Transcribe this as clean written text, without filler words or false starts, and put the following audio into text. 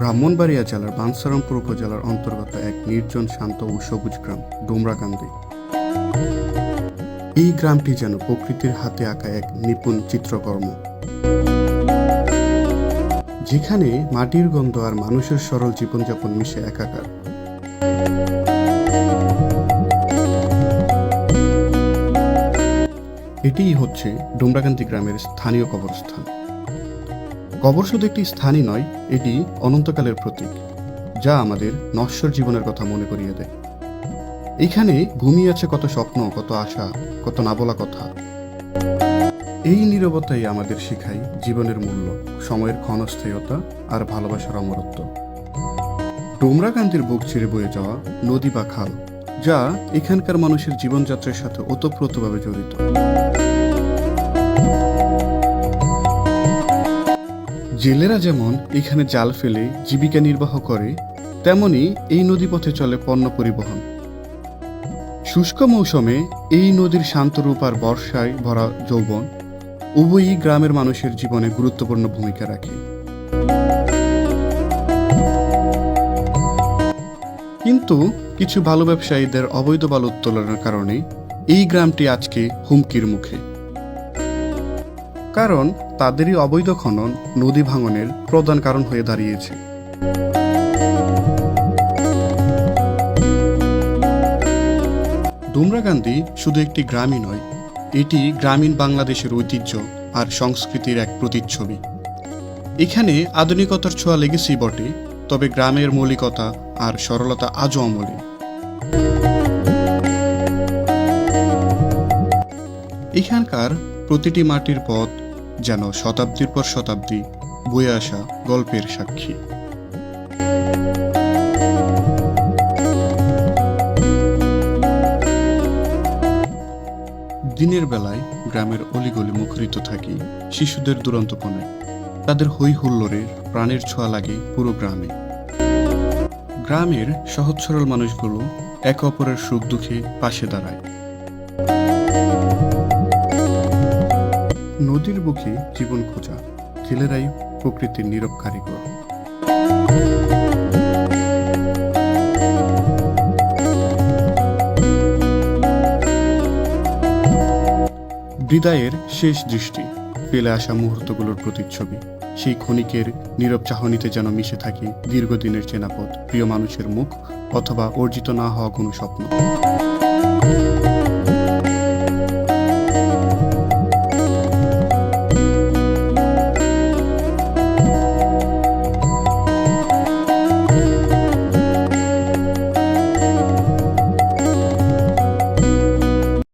ব্রাহ্মণবাড়িয়া জেলার বাঞ্ছারামপুর উপজেলার অন্তর্গত এক নির্জন, শান্ত ও সবুজ গ্রাম ডোমরাকান্দি। এই গ্রামটি যেন প্রকৃতির হাতে আঁকা এক নিপুণ চিত্রকর্ম, যেখানে মাটির গন্ধ আর মানুষের সরল জীবনযাপন মিশে একাকার। এটিই হচ্ছে ডোমরাকান্দি গ্রামের স্থানীয় কবরস্থান। কবর শুধু একটি স্থানই নয়, এটি অনন্তকালের প্রতীক, যা আমাদের নশ্বর জীবনের কথা মনে করিয়ে দেয়। এখানে ঘুমিয়ে আছে কত স্বপ্ন, কত আশা, কত না বলা কথা। এই নীরবতাই আমাদের শেখায় জীবনের মূল্য, সময়ের ক্ষণস্থায়ীতা আর ভালোবাসার অমরত্ব। ডোমরাকান্দির বুক ছিঁড়ে বয়ে যাওয়া নদী বা খাল, যা এখানকার মানুষের জীবনযাত্রার সাথে ওতপ্রোতভাবে জড়িত। জেলেরা যেমন এখানে জাল ফেলে জীবিকা নির্বাহ করে, তেমনি এই নদীপথে চলে পণ্য পরিবহন। শুষ্ক মৌসুমে এই নদীর শান্ত রূপ আর বর্ষায় ভরা যৌবন উভয়ই গ্রামের মানুষের জীবনে গুরুত্বপূর্ণ ভূমিকা রাখে। কিন্তু কিছু বালু ব্যবসায়ীদের অবৈধ বালু উত্তোলনের কারণে এই গ্রামটি আজকে হুমকির মুখে। কারণ তাদেরই অবৈধ খনন নদী ভাঙনের প্রধান কারণ হয়ে দাঁড়িয়েছে। ডোমরাকান্দি শুধু একটি গ্রামই নয়, এটি গ্রামীণ বাংলাদেশের ঐতিহ্য আর সংস্কৃতির এক প্রতিচ্ছবি। এখানে আধুনিকতার ছোঁয়া লেগেছেই বটে, তবে গ্রামের মৌলিকতা আর সরলতা আজও অমলিন। এখানকার প্রতিটি মাটির পথ যেন শতাব্দীর পর শতাব্দী বয়ে আসা গল্পের সাক্ষী। দিনের বেলায় গ্রামের অলিগলি মুখরিত থাকে শিশুদের দুরন্তপনে। তাদের হই হুল্লোড়ের প্রাণের ছোঁয়া লাগে পুরো গ্রামে। গ্রামের সহজ সরল মানুষগুলো একে অপরের সুখ দুঃখে পাশে দাঁড়ায়। নদীর বুকে জীবন খোঁজা জেলেরাই প্রকৃতির নীরব কারিগর। হৃদয়ের শেষ দৃষ্টি ফেলে আসা মুহূর্তগুলোর প্রতিচ্ছবি। সেই ক্ষণিকের নীরব চাহনিতে যেন মিশে থাকে দীর্ঘদিনের চেনাপথ, প্রিয় মানুষের মুখ অথবা অর্জিত না হওয়া কোনো স্বপ্ন।